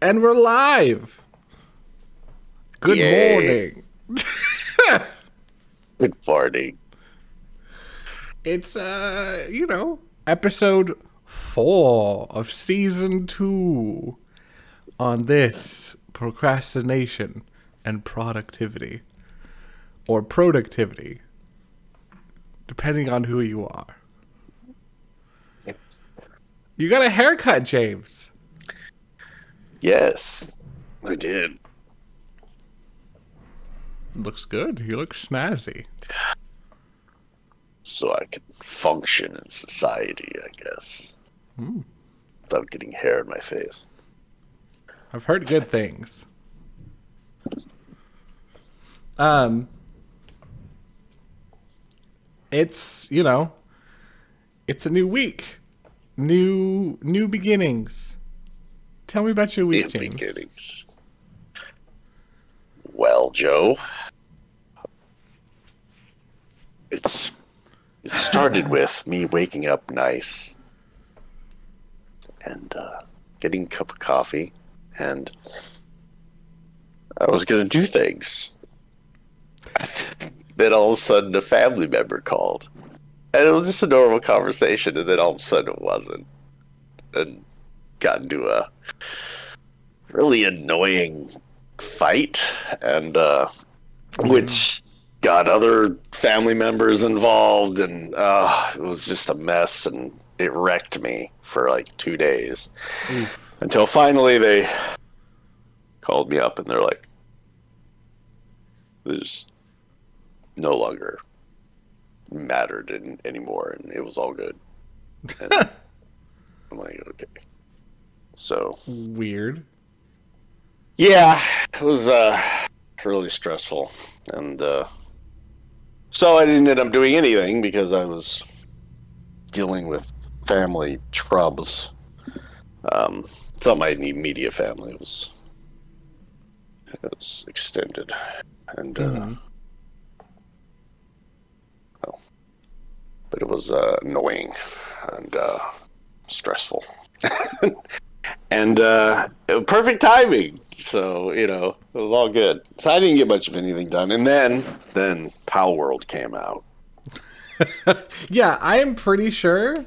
And we're live. Good Yay. morning. Good morning. It's episode 4 of season 2 on this procrastination and productivity, or productivity, depending on who you are. You got a haircut, James. Yes, I did. Looks good. You look snazzy. So I can function in society, I guess. Without getting hair in my face. I've heard good things. It's, it's a new week. New beginnings. Tell me about your week, New James. beginnings. Well, Joe. It started with me waking up nice and getting a cup of coffee, and I was going to do things. Then all of a sudden a family member called. And it was just a normal conversation, and then all of a sudden it wasn't. And got into a really annoying fight, and which got other family members involved, and it was just a mess, and it wrecked me for like 2 days. Until finally they called me up, and they're like, there's no longer mattered anymore, and it was all good. And I'm like, okay. So Weird. yeah, it was really stressful, and so I didn't end up doing anything because I was dealing with family trubs. It's not my immediate family; it was extended, and well, but it was annoying and stressful. And perfect timing. So, it was all good. So I didn't get much of anything done. And then Pal World came out. Yeah, I am pretty sure.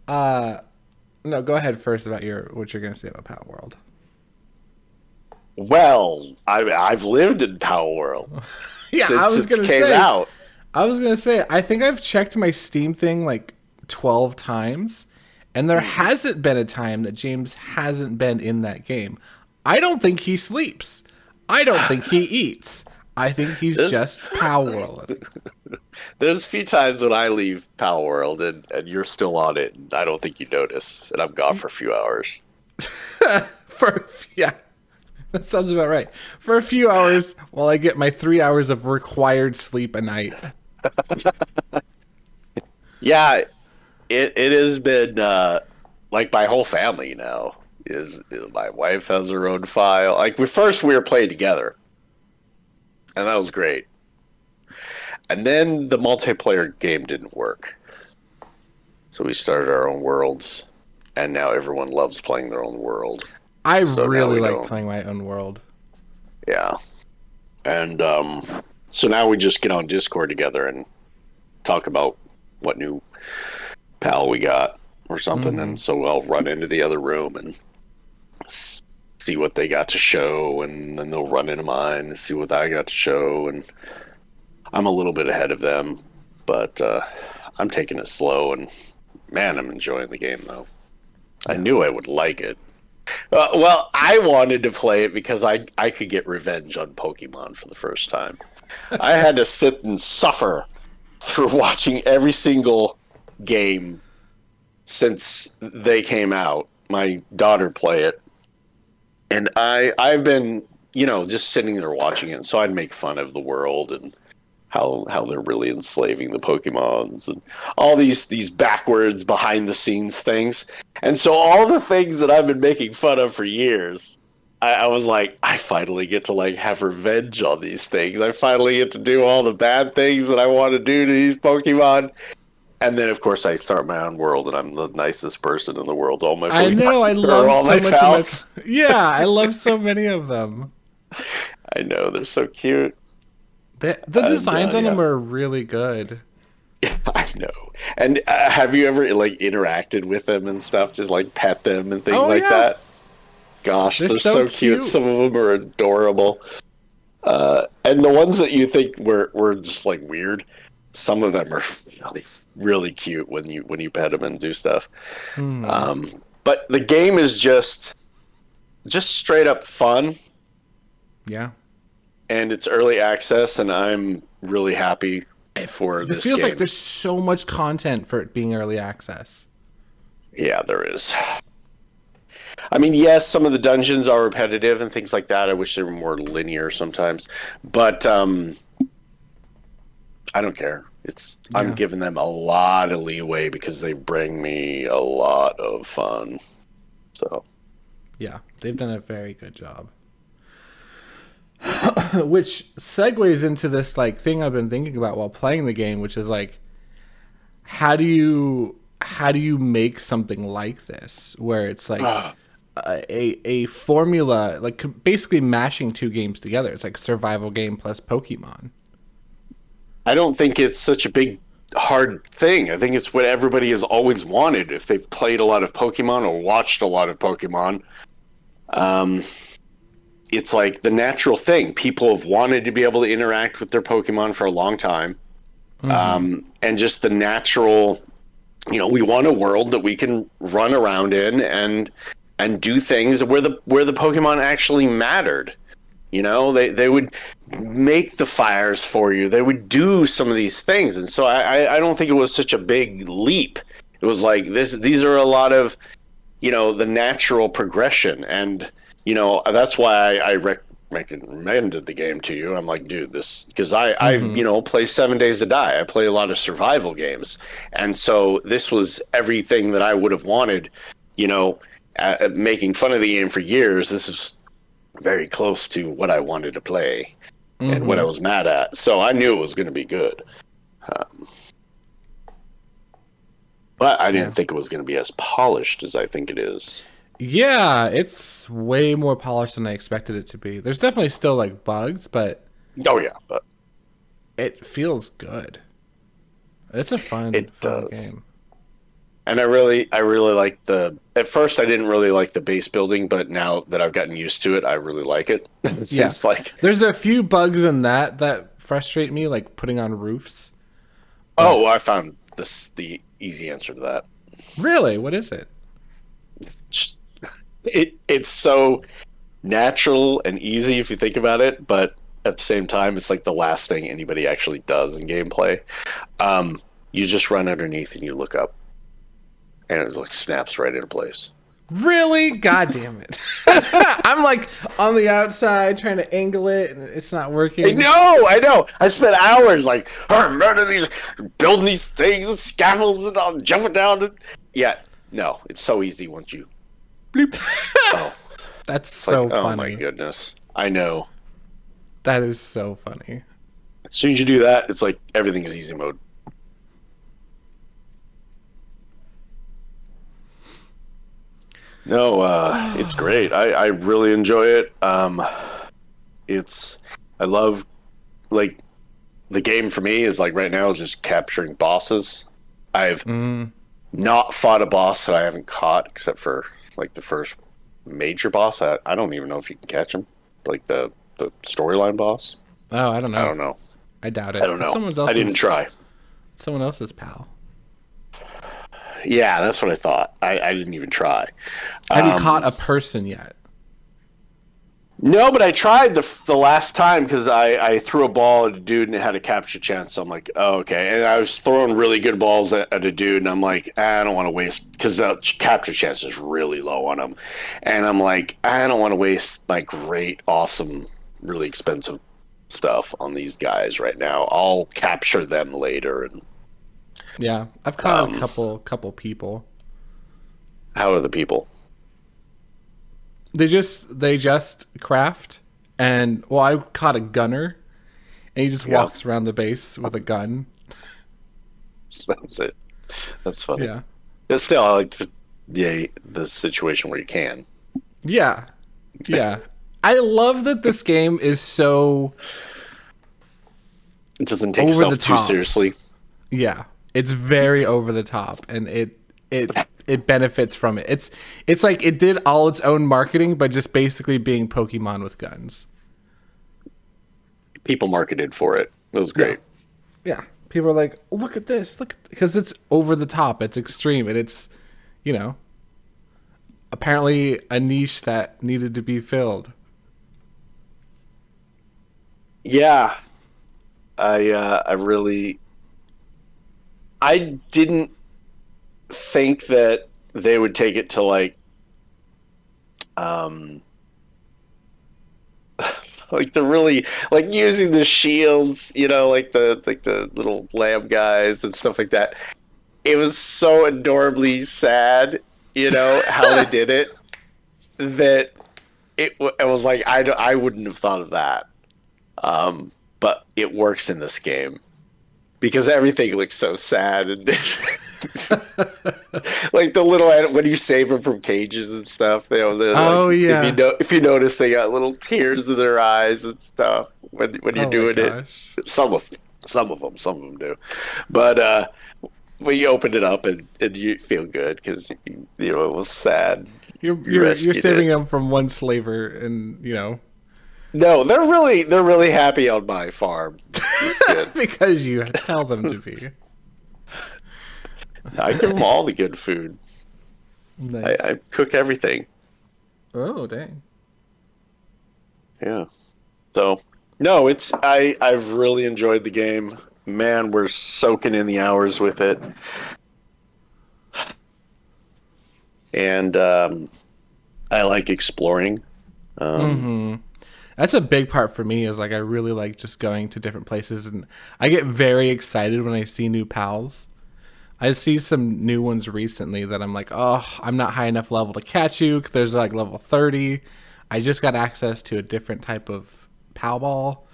No, go ahead first about what you're gonna say about Pal World. Well, I've lived in Pal World Yeah, since it came out. I was gonna say, I think I've checked my Steam thing like 12 times, and there hasn't been a time that James hasn't been in that game. I don't think he sleeps. I don't think he eats. I think he's just Pal World. There's a few times when I leave Pal World and you're still on it, and I don't think you notice, and I'm gone for a few hours. Yeah, that sounds about right. For a few hours while I get my 3 hours of required sleep a night. Yeah, it has been like my whole family now is my wife has her own file. Like we were playing together, and that was great. And then the multiplayer game didn't work, so we started our own worlds, and now everyone loves playing their own world. I So now really we like don't. playing my own world. Yeah, and so now we just get on Discord together and talk about what new pal we got or something, and so I'll run into the other room and see what they got to show, and then they'll run into mine and see what I got to show, and I'm a little bit ahead of them, but I'm taking it slow, and man, I'm enjoying the game though. I knew I would like it. Well, I wanted to play it because I could get revenge on Pokemon for the first time. I had to sit and suffer through watching every single game since they came out. My daughter play it, and I've been just sitting there watching it. So I'd make fun of the world and how they're really enslaving the Pokemons and all these backwards behind the scenes things. And so all the things that I've been making fun of for years, I was like, I finally get to have revenge on these things. I finally get to do all the bad things that I want to do to these Pokemon. And then, of course, I start my own world, and I'm the nicest person in the world. All my I know. I Pokemon love are all so my much pals. of my. Yeah, I love so many of them. I know they're so cute. The designs on them yeah. are really good. I know. And have you ever like interacted with them and stuff? Just like pet them and things Oh like yeah, that? Gosh, they're they're so so cute. cute. Some of them are adorable. And the ones that you think were just like weird, some of them are really, really cute when you pet them and do stuff. Hmm. But the game is just straight up fun, Yeah. and it's early access, and I'm really happy for It this feels like game. there's so much content for it being early access. Yeah, there is. I mean, yes, some of the dungeons are repetitive and things like that. I wish they were more linear sometimes, but I don't care. I'm Yeah. giving them a lot of leeway because they bring me a lot of fun. So Yeah, they've done a very good job. Which segues into this like thing I've been thinking about while playing the game, which is like how do you make something like this where it's like Ah, a formula like basically mashing two games together. It's like survival game plus Pokemon. I don't think it's such a big hard thing. I think it's what everybody has always wanted if they've played a lot of Pokemon or watched a lot of Pokemon. Um, it's like the natural thing. People have wanted to be able to interact with their Pokemon for a long time. And just the natural, we want a world that we can run around in and do things where the Pokemon actually mattered. They would make the fires for you. They would do some of these things, and so I don't think it was such a big leap. It was like this. These are a lot of the natural progression, and that's why I recommended the game to you. I'm like, dude, this because I play 7 Days to Die. I play a lot of survival games, and so this was everything that I would have wanted. Making fun of the game for years. This is very close to what I wanted to play and what I was mad at. So I knew it was going to be good. But I didn't think it was going to be as polished as I think it is. Yeah, it's way more polished than I expected it to be. There's definitely still like bugs, but Oh yeah, but it feels good. It's a fun it fun does. game. And I really like at first I didn't really like the base building, but now that I've gotten used to it, I really like it. Yeah. It's like, There's a few bugs in that frustrate me, like putting on roofs. oh, I found the easy answer to that. Really? What is it? It's so natural and easy if you think about it, but at the same time, it's like the last thing anybody actually does in gameplay. You just run underneath and you look up, and it like snaps right into place. Really? God damn it. I'm like on the outside trying to angle it and it's not working. I know. I spent hours like building these things, scaffolds, and all jumping down. Yeah, no, it's so easy once you. Bloop. Oh, That's so like, oh funny. my goodness! I know. That is so funny. As soon as you do that, it's like everything is easy mode. No, it's great. I really enjoy it. I love like the game for me is like right now is just capturing bosses. I've not fought a boss that I haven't caught except for like the first major boss. I don't even know if you can catch him, like the storyline boss. Oh, I don't know. I don't know. I doubt it. I don't know. Someone I didn't try. Someone else's pal. Yeah, that's what I thought. I didn't even try. Have you caught a person yet? No, but I tried the last time because I threw a ball at a dude and it had a capture chance. So I'm like, oh, okay. And I was throwing really good balls at a dude, and I'm like, I don't want to waste because the capture chance is really low on him. And I'm like, I don't want to waste my great, awesome, really expensive stuff on these guys right now. I'll capture them later. And Yeah, I've caught a couple people. how are the people? They just craft, and well, I caught a gunner, and he just Yeah. walks around the base with a gun. That's it. That's funny. Yeah. It's still, I like the situation where you can. Yeah. Yeah. I love that this game is so It doesn't take over the itself too top. seriously. Yeah. It's very over the top, and it benefits from it. It's like it did all its own marketing by just basically being Pokemon with guns. People marketed for it. It was great. Yeah. People are like, look at this, because it's over the top, it's extreme, and it's, you know, apparently a niche that needed to be filled. Yeah, I really, I didn't think that they would take it to um, like the really like using the shields, like the little lamb guys and stuff like that. It was so adorably sad, how they did it. That it was like I wouldn't have thought of that. But it works in this game because everything looks so sad and like the little when you save them from cages and stuff. They're Oh, like, yeah. if you notice, they got little tears in their eyes and stuff when you're Oh my doing it. gosh. Some of them do, but when you open it up and you feel good because it was sad. You're rescued saving it. them from one slaver, and you know, No, they're really happy on my farm. It's good. because you tell them to be. I give them all the good food. Nice. I cook everything. Oh dang. Yeah. So no, I've really enjoyed the game. Man, we're soaking in the hours with it. And I like exploring. That's a big part for me. Is like I really like just going to different places, and I get very excited when I see new pals. I see some new ones recently that I'm like, oh, I'm not high enough level to catch you. There's like level 30. I just got access to a different type of pal ball,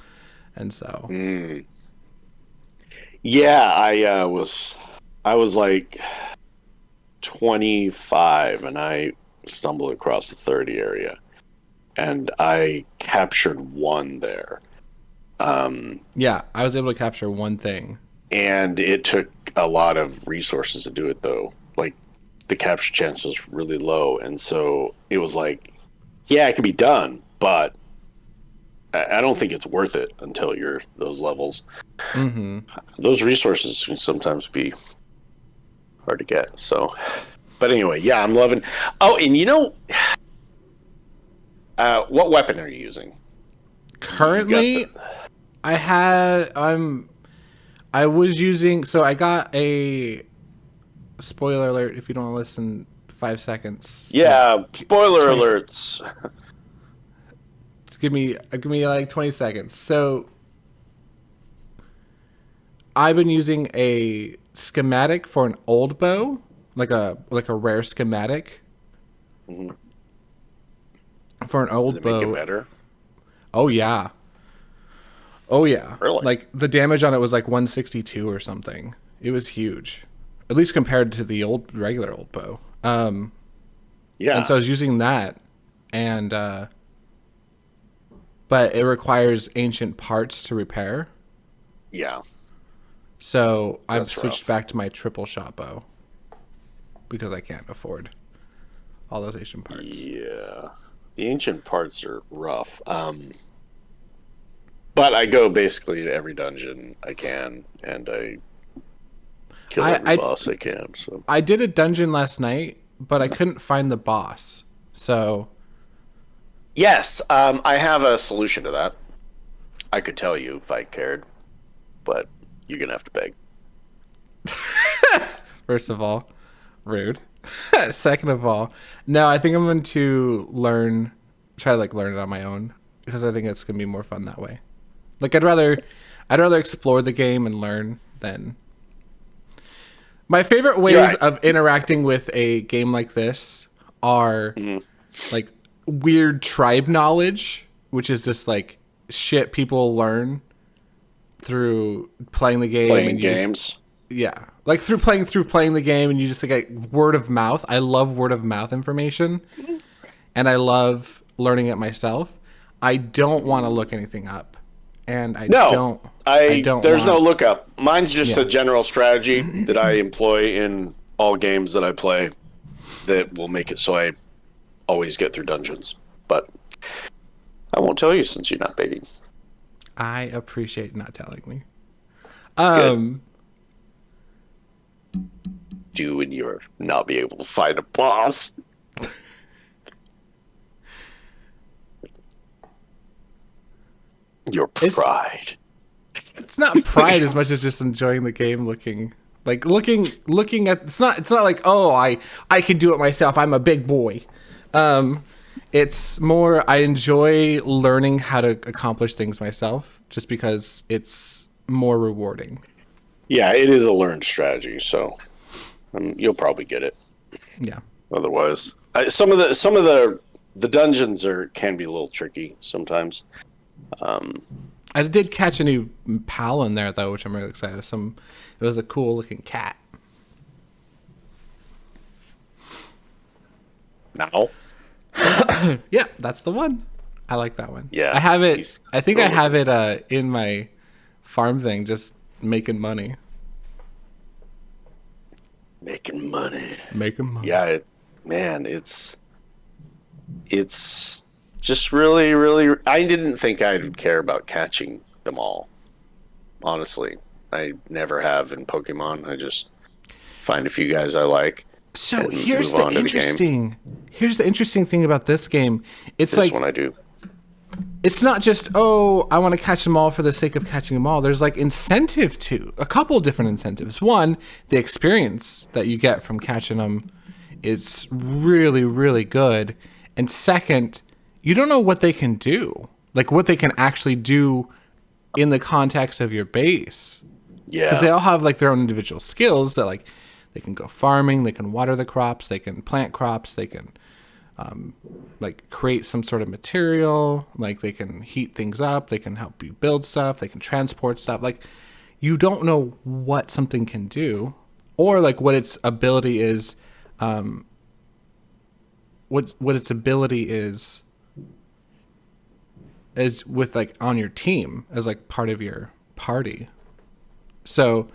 and so Yeah, I was like 25 and I stumbled across the 30 area and I captured one there. yeah, I was able to capture one thing. And it took a lot of resources to do it though. Like the capture chance was really low and so it was like, yeah, it can be done, but I don't think it's worth it until you're those levels. Those resources can sometimes be hard to get. So, but anyway, yeah, I'm loving. Oh, and what weapon are you using? Currently, You got I was using, so I got a spoiler alert if you don't listen 5 seconds. Yeah, spoiler 20 alerts. Give me like 20 seconds. So I've been using a schematic for an old bow, like a rare schematic. For an old Does it make it bow. better? Oh yeah. Oh yeah. Really? Like the damage on it was like 162 or something. It was huge. At least compared to the regular old bow. Yeah. And so I was using that, and but it requires ancient parts to repair. yeah. So I've That's switched rough. back to my triple shot bow because I can't afford all those ancient parts. Yeah. The ancient parts are rough. But I go basically to every dungeon I can, and I kill every boss I can. So I did a dungeon last night, but I couldn't find the boss. So yes, I have a solution to that. I could tell you if I cared, but you're gonna have to beg. first of all, rude. Second of all, no, I think I'm going to try to like learn it on my own because I think it's going to be more fun that way. Like I'd rather explore the game and learn than. My favorite ways right. of interacting with a game like this are like weird tribe knowledge, which is just like shit people learn through playing the game Playing and games. Yeah, like through playing the game, and you just get word of mouth. I love word of mouth information, and I love learning it myself. I don't want to look anything up, and I No, don't. There's no want, lookup. Mine's just Yeah. a general strategy that I employ in all games that I play that will make it so I always get through dungeons. But I won't tell you since you're not baiting. I appreciate not telling me. You and your not be able to fight a boss. Your pride. It's not pride as much as just enjoying the game, looking at. It's not like, oh, I can do it myself. I'm a big boy. It's more I enjoy learning how to accomplish things myself, just because it's more rewarding. Yeah, it is a learned strategy, so you'll probably get it. Yeah. Otherwise, some of the dungeons can be a little tricky sometimes. I did catch a new pal in there though, which I'm really excited. It was a cool looking cat. Now, Yeah, that's the one. I like that one. Yeah, I have it. he's I think I cool. have it in my farm thing, just making money. making money. Making money. Yeah, it's just really, really. I didn't think I'd care about catching them all. Honestly, I never have in Pokemon. I just find a few guys I like. So and here's move the on to the game. interesting thing about this game. It's This like one I do. it's not just, oh, I want to catch them all for the sake of catching them all. There's like incentive to a couple different incentives. One, the experience that you get from catching them is really, really good. And second, you don't know what they can do, like what they can actually do in the context of your base. Because they Yeah, all have like their own individual skills that like they can go farming, they can water the crops, they can plant crops, they can like create some sort of material, like they can heat things up, they can help you build stuff, they can transport stuff. Like you don't know what something can do or like what its ability is, what its ability is with like on your team as like part of your party. So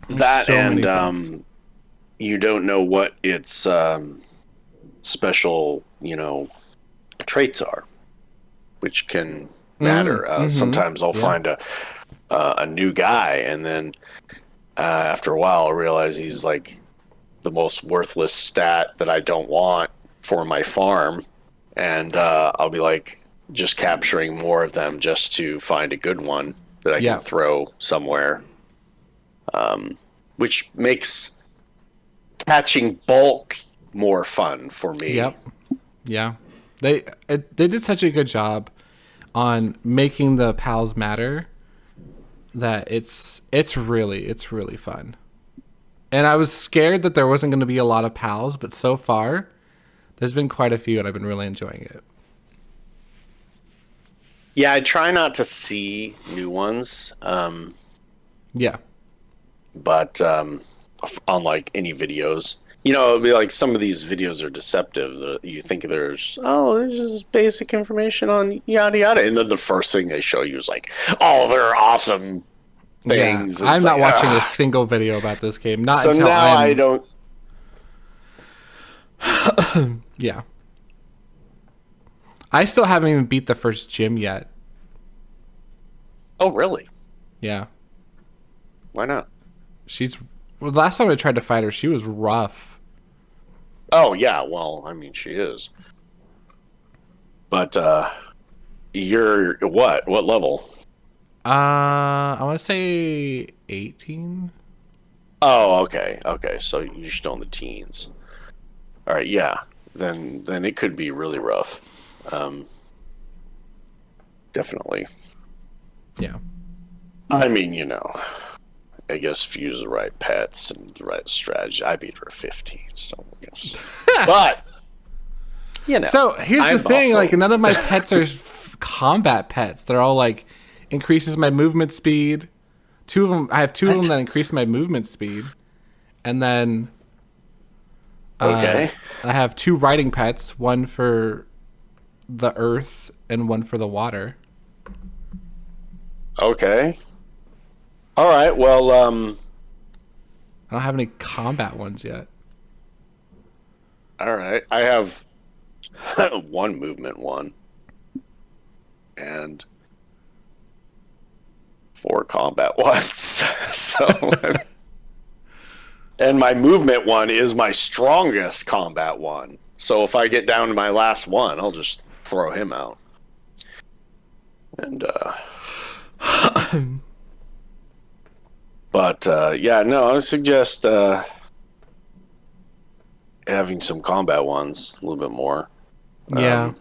that so many and things. you don't know what its special, traits are, which can matter. Sometimes I'll find a new guy, and then after a while, I'll realize he's like the most worthless stat that I don't want for my farm, and I'll be like just capturing more of them just to find a good one that I Yeah. can throw somewhere, which makes catching bulk more fun for me. Yep. Yeah. They did such a good job on making the pals matter that it's really fun. And I was scared that there wasn't going to be a lot of pals, but so far there's been quite a few and I've been really enjoying it. Yeah, I try not to see new ones, Yeah. but on like any videos, it'll be like some of these videos are deceptive. You think there's just basic information on yada yada, and then the first thing they show you is like, oh, they're awesome things. Yeah. I'm It's not like, watching a single video about this game. Not So until now I don't. Yeah. I still haven't even beat the first gym yet. Oh, really? Yeah. Why not? Last time I tried to fight her, she was rough. Oh, yeah. Well, I mean, she is. But you're what? What level? I want to say 18. Oh, okay. Okay. So you're still in the teens. All right. Yeah. Then it could be really rough. Definitely. Yeah. I mean, I guess if you use the right pets and the right strategy, I beat her at 15. So, but So here's the I'm thing: also- like none of my pets are combat pets. They're all like increases my movement speed. Two of them, I have two of them What? that increase my movement speed, and then Okay. I have two riding pets, one for the earth and one for the water. Okay. All right. Well, I don't have any combat ones yet. all right. I have one movement one and 4 combat ones. So, and my movement one is my strongest combat one. So if I get down to my last one, I'll just throw him out. And but yeah, no, I would suggest having some combat ones a little bit more. Yeah.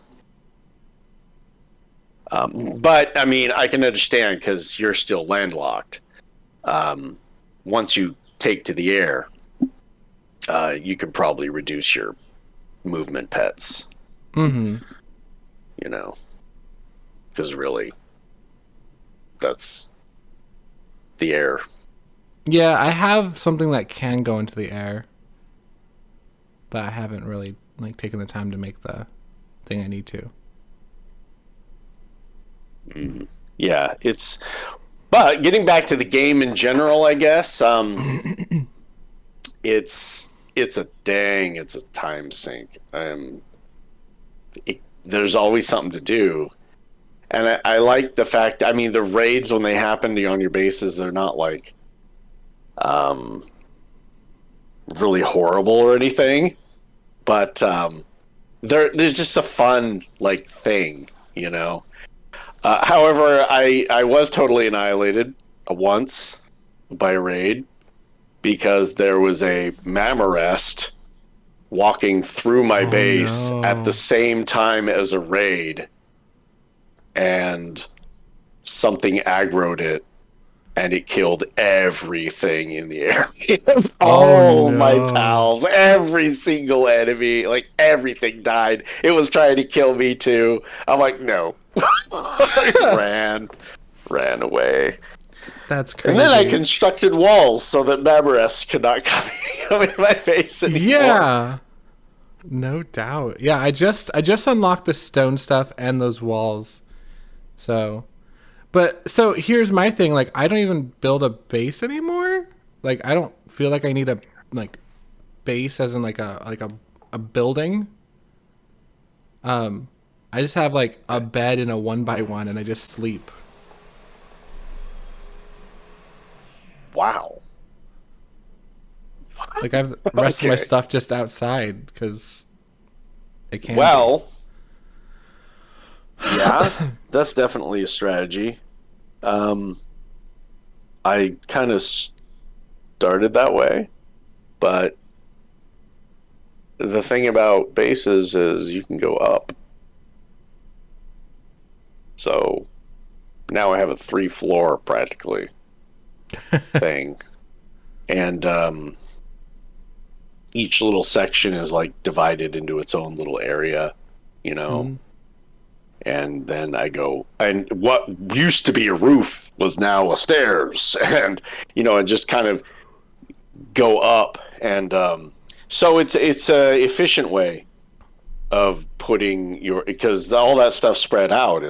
But I mean, I can understand because you're still landlocked. Once you take to the air, you can probably reduce your movement pets. Mm-hmm. You know, because really, that's the air. Yeah, I have something that can go into the air, but I haven't really like taken the time to make the thing I need to. Yeah, it's. But getting back to the game in general, I guess it's a time sink. There's always something to do, and I like the fact. I mean, the raids when they happen on your bases, they're not like really horrible or anything, but there's just a fun like thing, you know. However, I was totally annihilated once by a raid because there was a Mammorest walking through my base no. at the same time as a raid, and something aggroed it, and it killed everything in the area. All no. my pals, every single enemy, like everything died. It was trying to kill me too. I'm like, no. I just ran away. That's crazy. And then I constructed walls so that Mammorest could not come in my base anymore. Yeah. No doubt. Yeah, I just unlocked the stone stuff and those walls. So here's my thing, like I don't even build a base anymore. Like I don't feel like I need a like base as in like a building. I just have like a bed and a 1x1 and I just sleep. Wow. Like I have the rest of my Okay. stuff just outside because it can. Well, yeah, that's definitely a strategy. I kind of started that way, but the thing about bases is you can go up. So now I have a 3-floor practically thing, and each little section is like divided into its own little area, you know. Mhm. And then I go, and what used to be a roof was now a stairs, and you know, and just kind of go up, and so it's a efficient way of putting your, because all that stuff spread out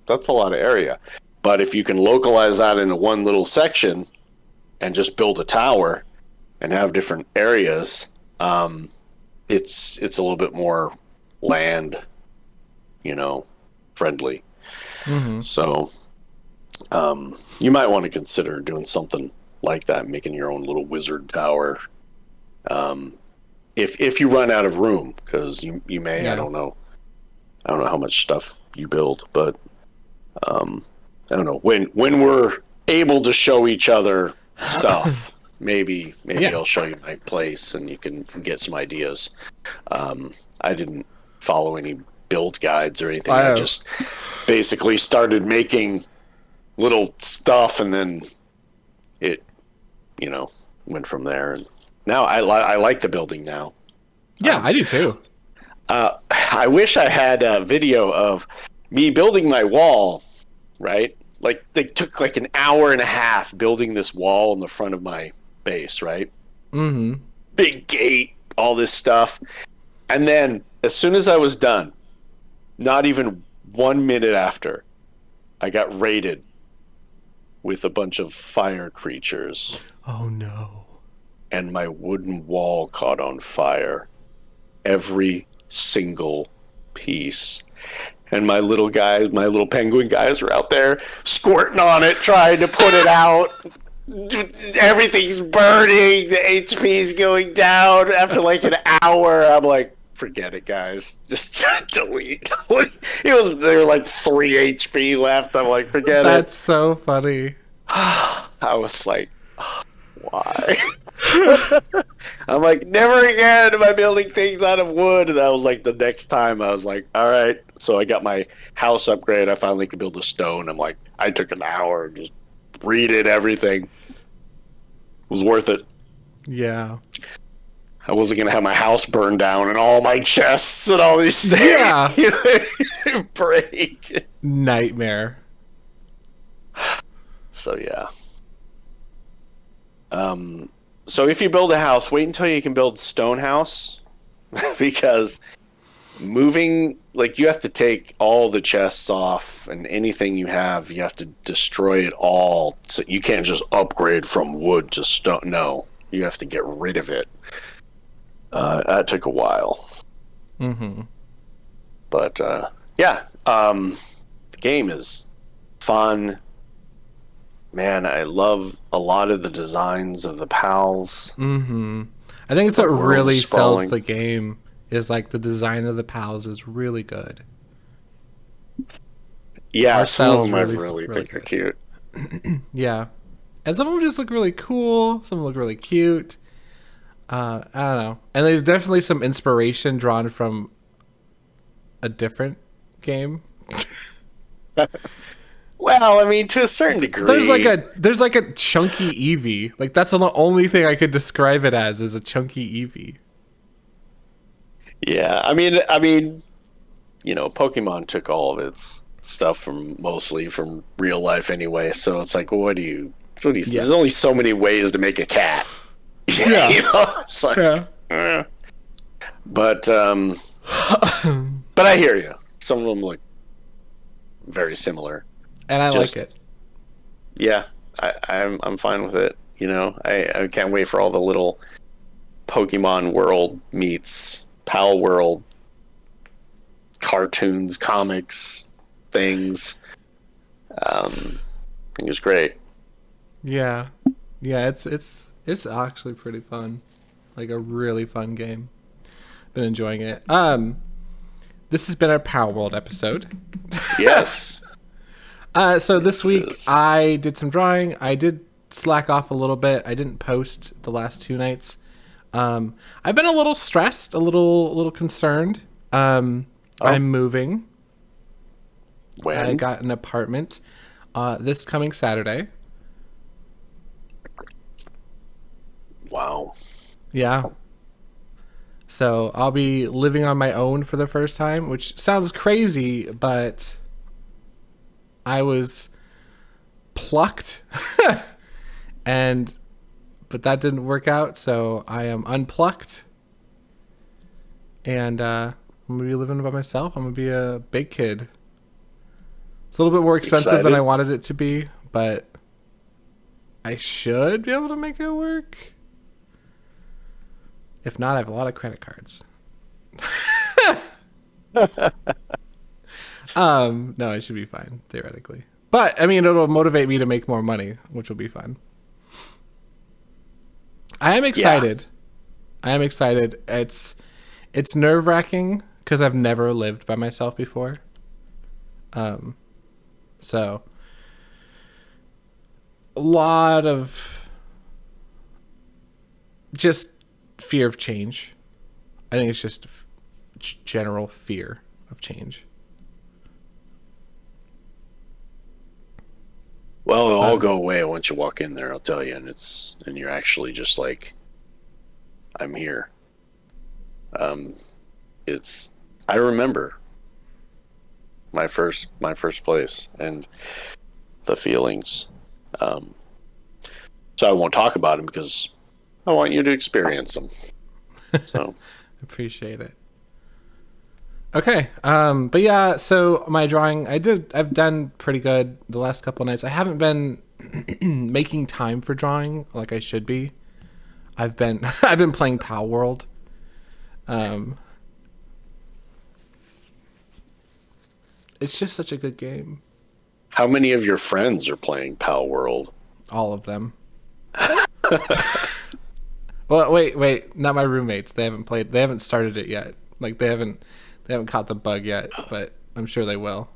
that's a lot of area, but if you can localize that into one little section and just build a tower and have different areas, it's a little bit more land, you know, friendly. Mhm. So you might want to consider doing something like that, making your own little wizard tower. If you run out of room, because you may, Yeah. I don't know how much stuff you build, but I don't know when we're able to show each other stuff. maybe Yeah. I'll show you my place and you can get some ideas. I didn't follow any build guides or anything. I just basically started making little stuff, and then it, you know, went from there. And now I like the building now. Yeah, I do too. I wish I had a video of me building my wall, right? like they took like an hour and a half building this wall in the front of my base, right? Mm-hmm. Big gate, all this stuff. And then as soon as I was done, not even 1 minute after, I got raided with a bunch of fire creatures. Oh no. And my wooden wall caught on fire. Every single piece. And my little penguin guys were out there squirting on it, trying to put it out. Everything's burning. The HP's going down. After like an hour, I'm like, forget it, guys. Just delete. There were like 3 HP left. I'm like, forget it. That's so funny. I was like, why? I'm like, never again am I building things out of wood. And that was like the next time I was like, all right. So I got my house upgrade. I finally could build a stone. I'm like, I took an hour and just redid everything. It was worth it. Yeah. I wasn't going to have my house burned down and all my chests and all these things Yeah. break. Nightmare. So, yeah. So if you build a house, wait until you can build stone house because moving, like, you have to take all the chests off and anything you have, you have to destroy it all. So you can't just upgrade from wood to stone. No, you have to get rid of it. That took a while. Mm-hmm. But, yeah, the game is fun. Man, I love a lot of the designs of the pals. Mm-hmm. I think it's what world really is sells sprawling. the game is like the design of the pals is really good. Yeah, Art some of style's them I really, really really think are good. cute. Yeah. And some of them just look really cool. Some look really cute. I don't know. And there's definitely some inspiration drawn from a different game. Well, I mean, to a certain degree. There's like a chunky Eevee. Like that's the only thing I could describe it as is a chunky Eevee. Yeah, I mean, you know, Pokemon took all of its stuff mostly from real life anyway. So it's like, Yeah. There's only so many ways to make a cat. Yeah. You know? It's like, Yeah. But I hear you. Some of them look very similar. And I Just- like it. Yeah, I'm fine with it. You know, I can't wait for all the little Pokemon World meets Pal World cartoons, comics, things. I think it's great. Yeah. Yeah, it's actually pretty fun. Like a really fun game. Been enjoying it. This has been our Power World episode. Yes. So this week is. I did some drawing. I did slack off a little bit. I didn't post the last 2 nights. I've been a little stressed, a little concerned. I'm moving. When? I got an apartment this coming Saturday. Wow. Yeah. So I'll be living on my own for the first time, which sounds crazy, but I was plucked but that didn't work out, so I am unplucked. And I'm gonna be living by myself. I'm gonna be a big kid. It's a little bit more expensive than Excited? I wanted it to be, but I should be able to make it work. If not, I have a lot of credit cards. No, it should be fine, theoretically. But, I mean, it'll motivate me to make more money, which will be fun. I am excited. I am excited. It's nerve-wracking because I've never lived by myself before. So a lot of just fear of change. I think it's just general fear of change. Well, it'll all go away once you walk in there, I'll tell you, and you're actually just like, I'm here. I remember my first place, and the feelings. Um, so I won't talk about them because I want you to experience them. So Appreciate it. Okay. But yeah, so my drawing, I've done pretty good the last couple nights. I haven't been making time for drawing like I should be. I've been playing Pal World. It's just such a good game. how many of your friends are playing Pal World? All of them. Well, wait, not my roommates. They haven't started it yet. Like they haven't caught the bug yet, but I'm sure they will.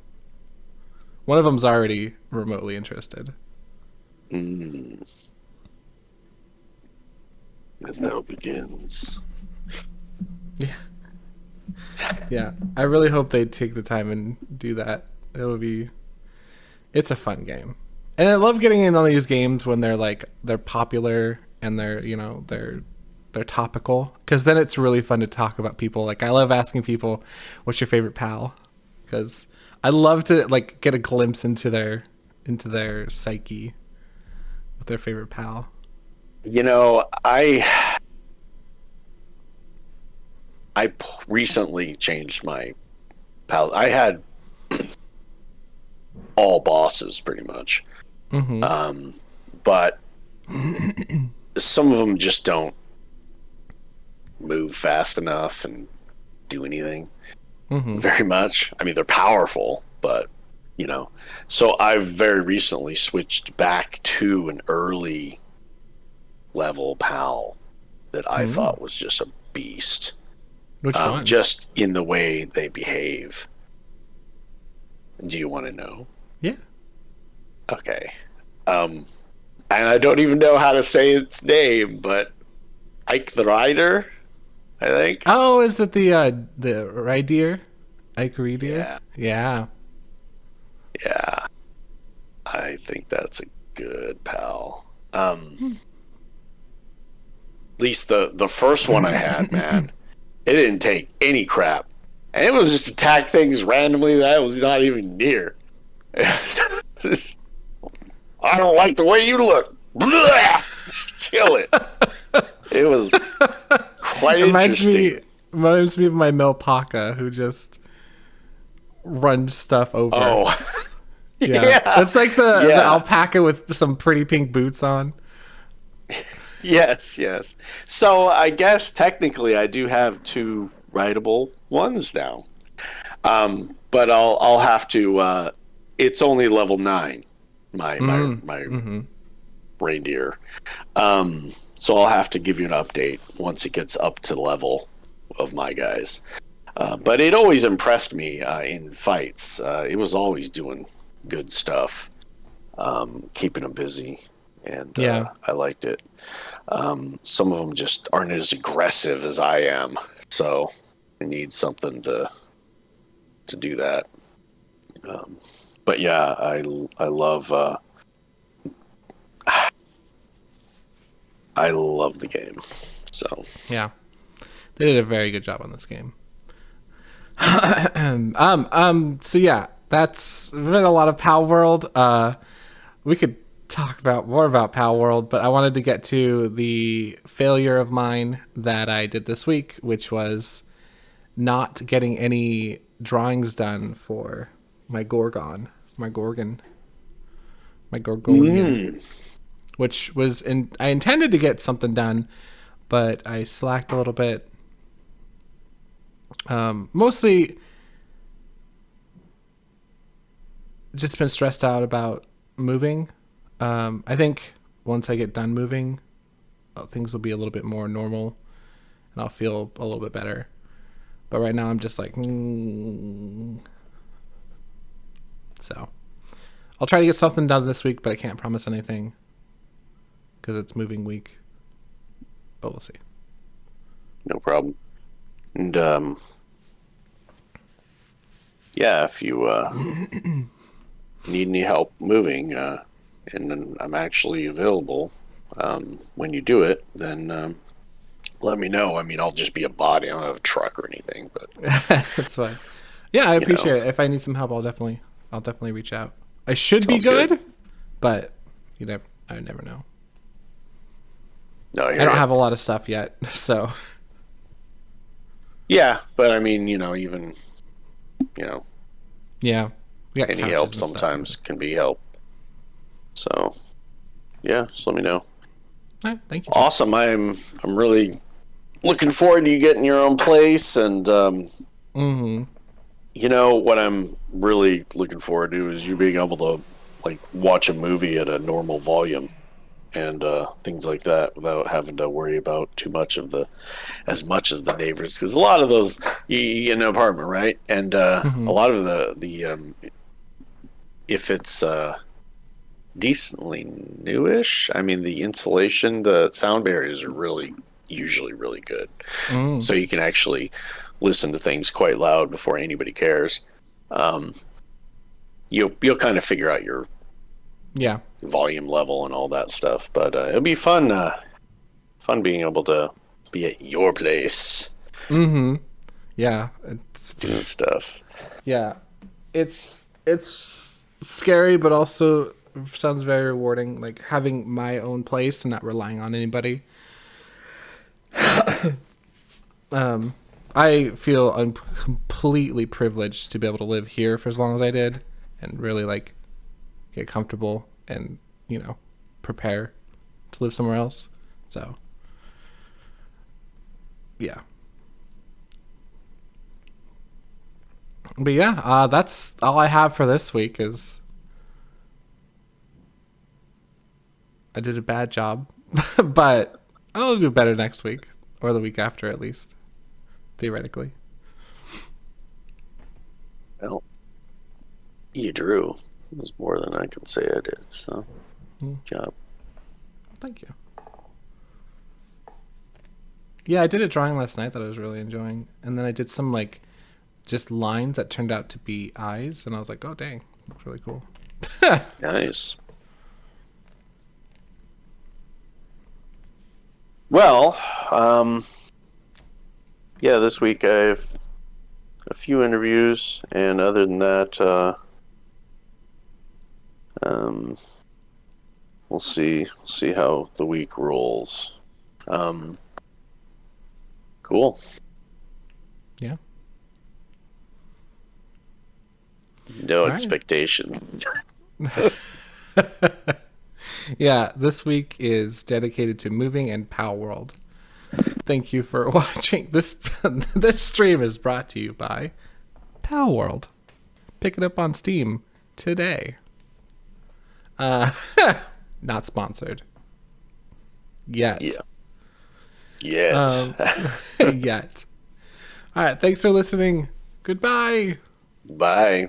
One of them's already remotely interested. As now begins. Yeah. Yeah. I really hope they take the time and do that. It's a fun game. And I love getting in on these games when they're popular and they're topical, because then it's really fun to talk about people. Like I love asking people, what's your favorite pal? Because I love to like get a glimpse into their psyche with their favorite pal. You know, recently changed my pal. I had all bosses pretty much, but some of them just don't move fast enough and do anything very much. I mean, they're powerful, but so I've very recently switched back to an early level pal that I thought was just a beast. Which one? Just in the way they behave. Do you want to know? Yeah. Okay. And I don't even know how to say its name, but Ike the Rider, I think. Oh, is it the Rydeer? Ike Rydeer? Yeah. Yeah. Yeah. I think that's a good pal. At least the first one I had, man, it didn't take any crap. And it was just attack things randomly that I was not even near. I don't like the way you look. Blah! Kill it. It was quite interesting. Reminds me of my Melpaka, who just runs stuff over. Oh. Yeah. It's like the alpaca with some pretty pink boots on. Yes. So I guess technically I do have 2 rideable ones now. But I'll have to it's only level 9, my reindeer. So I'll have to give you an update once it gets up to the level of my guys. But it always impressed me in fights. It was always doing good stuff, keeping them busy, and I liked it. Some of them just aren't as aggressive as I am, so I need something to do that. But yeah, I love I love the game. So yeah, they did a very good job on this game. So yeah, that's been a lot of Pal World. We could talk more about Pal World, but I wanted to get to the failure of mine that I did this week, which was not getting any drawings done for my Gorgonian, which was I intended to get something done, but I slacked a little bit. Mostly just been stressed out about moving. I think once I get done moving, things will be a little bit more normal and I'll feel a little bit better. But right now I'm just like, So I'll try to get something done this week, but I can't promise anything because it's moving week. But we'll see. No problem. And if you need any help moving, and I'm actually available when you do it, then let me know. I mean, I'll just be a body. I don't have a truck or anything, but that's fine. Yeah, I appreciate it. If I need some help, I'll definitely reach out. I should be good, but I never know. No, I don't have a lot of stuff yet, so. Yeah, but I mean, even, Yeah. We got any couches help and stuff, sometimes can be help. So, yeah, just let me know. All right, thank you, Jim. Awesome. I'm really looking forward to you getting your own place, and what I'm really looking forward to is you being able to like watch a movie at a normal volume and things like that without having to worry about as much as the neighbors, because a lot of those you in an apartment, right? And a lot of the if it's decently newish, I mean, the insulation, the sound barriers are usually really good, so you can actually listen to things quite loud before anybody cares. You'll kind of figure out your volume level and all that stuff, but it'll be fun being able to be at your place. Yeah, it's doing stuff. Yeah, it's scary, but also sounds very rewarding. Like having my own place and not relying on anybody. I feel I'm completely privileged to be able to live here for as long as I did, and really like get comfortable and prepare to live somewhere else. So yeah. But yeah, that's all I have for this week. Is I did a bad job, but I'll do better next week or the week after, at least theoretically. Well, you drew. It was more than I can say I did. So, good job. Thank you. Yeah, I did a drawing last night that I was really enjoying, and then I did some like just lines that turned out to be eyes, and I was like, oh dang, looks really cool. Nice. Well, yeah, this week I have a few interviews, and other than that, we'll see how the week rolls. Cool. Yeah. No all expectation. Right. Yeah, this week is dedicated to moving and Palworld. Thank you for watching. This stream is brought to you by Palworld. Pick it up on Steam today. Not sponsored. Yet. Yeah. Yet. All right, thanks for listening. Goodbye. Bye.